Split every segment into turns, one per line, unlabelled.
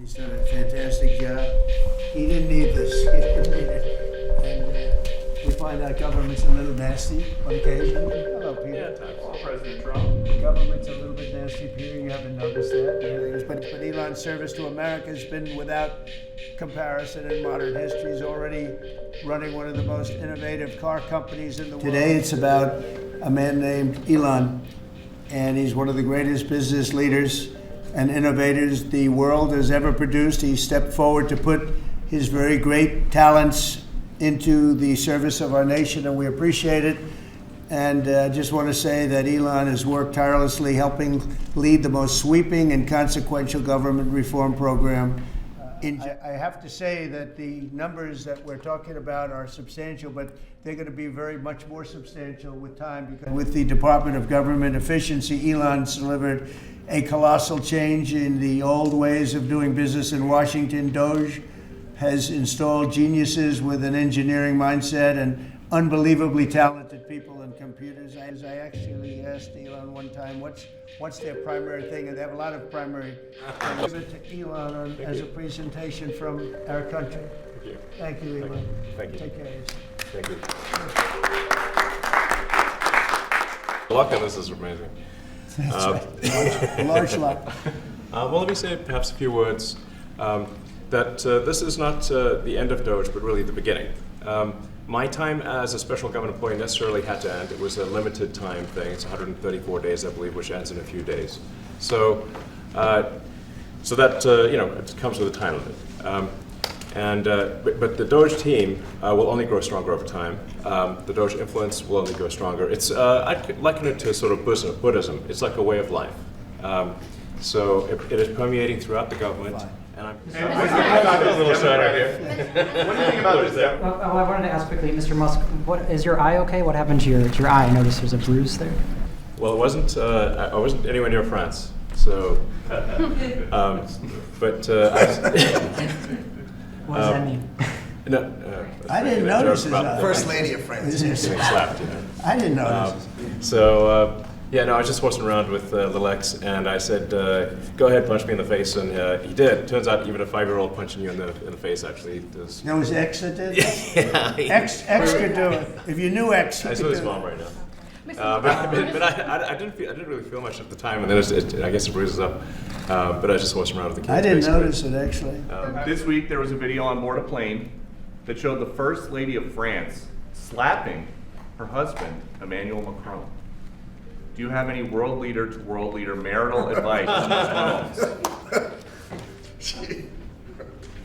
He's done a fantastic job. He didn't need this. He didn't need it. And we find out government's a little nasty on occasion. Hello, Peter.
Yeah, times. Well, President Trump.
Government's a little bit nasty, Peter. You haven't noticed that. But Elon's service to America has been without comparison in modern history. He's already running one of the most innovative car companies in the world. Today it's about a man named Elon, and he's one of the greatest business leaders and innovators the world has ever produced. He stepped forward to put his very great talents into the service of our nation, and we appreciate it. And I just want to say that Elon has worked tirelessly helping lead the most sweeping and consequential government reform program. I have to say that the numbers that we're talking about are substantial, but they're going to be very much more substantial with time, because with the Department of Government Efficiency, Elon's delivered a colossal change in the old ways of doing business in Washington. DOGE has installed geniuses with an engineering mindset and unbelievably talented people in computers. I actually asked Elon one time, what's their primary thing? And they have a lot of primary things. Give it to Elon as a presentation from our country.
Thank you.
Thank you, Elon.
Thank you.
Take care of yourself.
Thank you. The luck on this is amazing.
That's right. A large lot.
Well, let me say perhaps a few words that this is not the end of DOGE, but really the beginning. My time as a special government employee necessarily had to end. It was a limited time thing. It's 134 days, I believe, which ends in a few days. So, so that it comes with a time limit. But the DOGE team will only grow stronger over time. The DOGE influence will only grow stronger. It's I'd liken it to sort of Buddhism. It's like a way of life. So it is permeating throughout the government.
Fine.
And I'm a little sad right here.
What do you think about this?
Well, I wanted to ask quickly, Mr. Musk, what is your eye okay? What happened to your eye? I noticed there's a bruise there.
Well, it wasn't. I wasn't anywhere near France, so. But
What does that mean?
No,
I didn't notice his eye.
First Lady of France.
getting slapped, you know.
I didn't notice.
Yeah, no, I was just horsing around with little X, and I said, "Go ahead, punch me in the face," and he did. Turns out, even a 5-year-old punching you in the face actually does.
That was X that did?
Yeah.
X could do it. If you knew X, he
I
could
saw
do
his
it.
mom right now. But I didn't really feel much at the time, and then I guess it bruises up. But I was just horsing around with the kids.
I didn't
basically.
notice it, actually.
This week there was a video on board a plane that showed the First Lady of France slapping her husband, Emmanuel Macron. Do you have any world leader to world leader marital advice on these phones?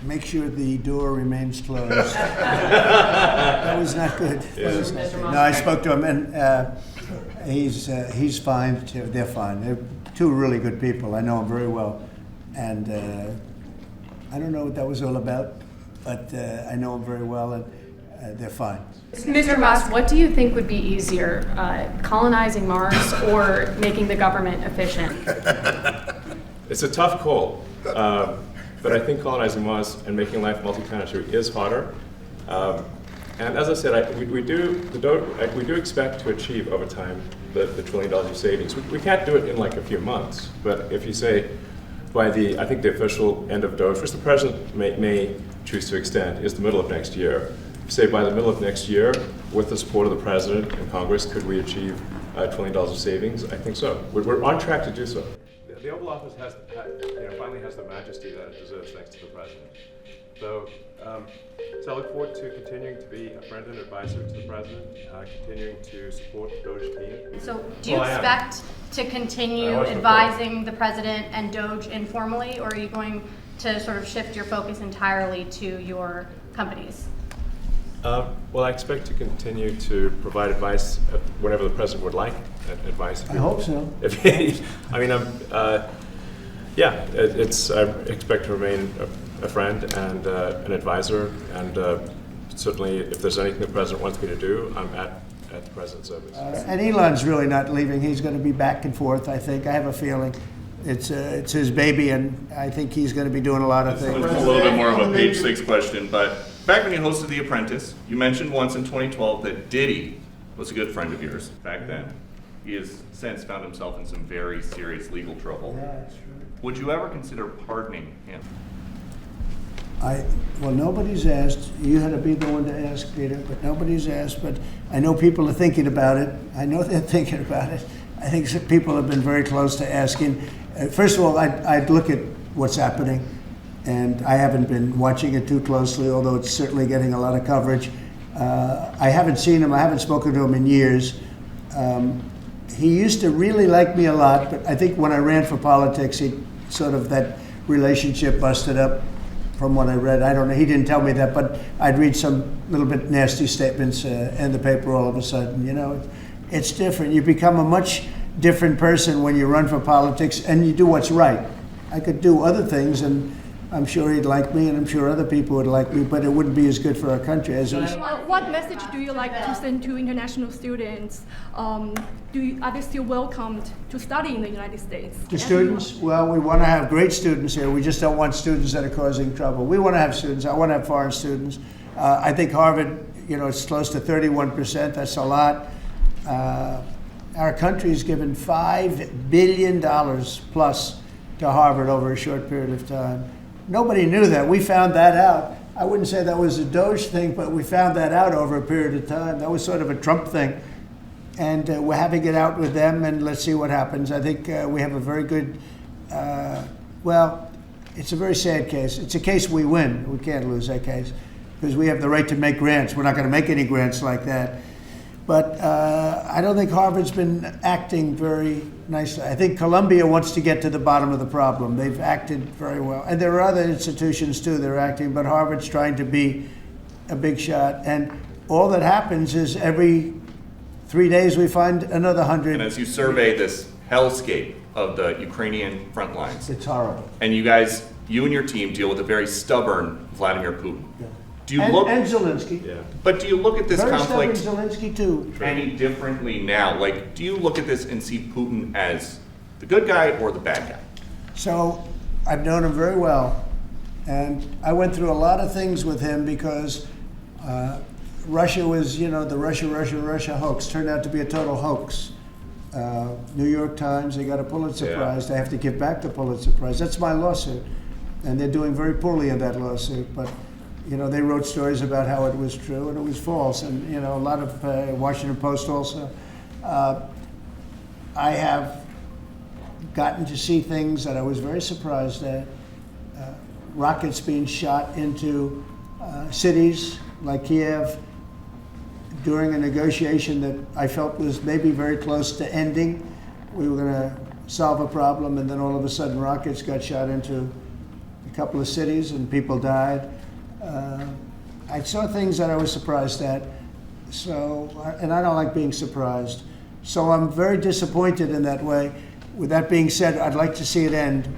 Make sure the door remains closed. That was not good.
Yeah.
That was not good. No, I spoke to him, and he's fine. They're fine. They're two really good people. I know them very well, and I don't know what that was all about, but I know them very well, and they're fine.
Mr. Musk, what do you think would be easier, colonizing Mars or making the government efficient?
It's a tough call, but I think colonizing Mars and making life multi-planetary is harder. And as I said, we do expect to achieve over time the $1 trillion of savings. We can't do it in like a few months, but if you say by I think the official end of DOGE, which the president may choose to extend, is the middle of next year. Say by the middle of next year, with the support of the president and Congress, could we achieve $1 trillion of savings? I think so. We're on track to do so. The Oval Office finally has the majesty that it deserves thanks to the president. So I look forward to continuing to be a friend and advisor to the president, continuing to support the DOGE team.
So do you
Well, I am.
expect to continue
I was
advising the president and DOGE informally, or are you going to sort of shift your focus entirely to your companies?
Well, I expect to continue to provide advice whenever the president would like advice.
I hope so.
I expect to remain a friend and an advisor, and certainly if there's anything the president wants me to do, I'm at the president's service.
And Elon's really not leaving. He's going to be back and forth, I think. I have a feeling. It's his baby, and I think he's going to be doing a lot of
This
things.
is a little bit more of a page 6 question, but back when you hosted The Apprentice, you mentioned once in 2012 that Diddy was a good friend of yours back then. He has since found himself in some very serious legal trouble.
Yeah, that's right.
Would you ever consider pardoning him?
Well, nobody's asked. You had to be the one to ask, Peter, but nobody's asked. But I know people are thinking about it. I know they're thinking about it. I think some people have been very close to asking. First of all, I'd look at what's happening, and I haven't been watching it too closely, although it's certainly getting a lot of coverage. I haven't seen him. I haven't spoken to him in years. He used to really like me a lot, but I think when I ran for politics, that relationship busted up. From what I read, I don't know. He didn't tell me that, but I'd read some little bit nasty statements in the paper all of a sudden. You know, it's different. You become a much different person when you run for politics and you do what's right. I could do other things, and I'm sure he'd like me, and I'm sure other people would like me, but it wouldn't be as good for our country as it is.
What message do you like to send to international students? Are they still welcomed to study in the United States?
To students? Well, we want to have great students here. We just don't want students that are causing trouble. We want to have students. I want to have foreign students. I think Harvard, it's close to 31%. That's a lot. Our country's given $5 billion plus to Harvard over a short period of time. Nobody knew that. We found that out. I wouldn't say that was a DOGE thing, but we found that out over a period of time. That was sort of a Trump thing. And we're having it out with them, and let's see what happens. I think we have a very good, it's a very sad case. It's a case we win. We can't lose that case because we have the right to make grants. We're not going to make any grants like that. But I don't think Harvard's been acting very nicely. I think Columbia wants to get to the bottom of the problem. They've acted very well. And there are other institutions, too, that are acting, but Harvard's trying to be a big shot. And all that happens is every 3 days we find another 100.
And as you survey this hellscape of the Ukrainian front lines,
It's horrible.
and you and your team deal with a very stubborn Vladimir Putin.
Yeah.
Do you
And
Zelensky.
Yeah.
But do you look at this
Very
conflict
stubborn Zelensky, too.
any differently now? Like, do you look at this and see Putin as the good guy or the bad guy?
So I've known him very well, and I went through a lot of things with him because Russia was, the Russia hoax turned out to be a total hoax. New York Times, they got a Pulitzer Prize. They have to give back the Pulitzer Prize. That's my lawsuit, and they're doing very poorly in that lawsuit. But they wrote stories about how it was true and it was false, and a lot of Washington Post also. I have gotten to see things that I was very surprised at. Rockets being shot into cities like Kiev during a negotiation that I felt was maybe very close to ending. We were going to solve a problem, and then all of a sudden rockets got shot into a couple of cities and people died. I saw things that I was surprised at, and I don't like being surprised. So I'm very disappointed in that way. With that being said, I'd like to see it end.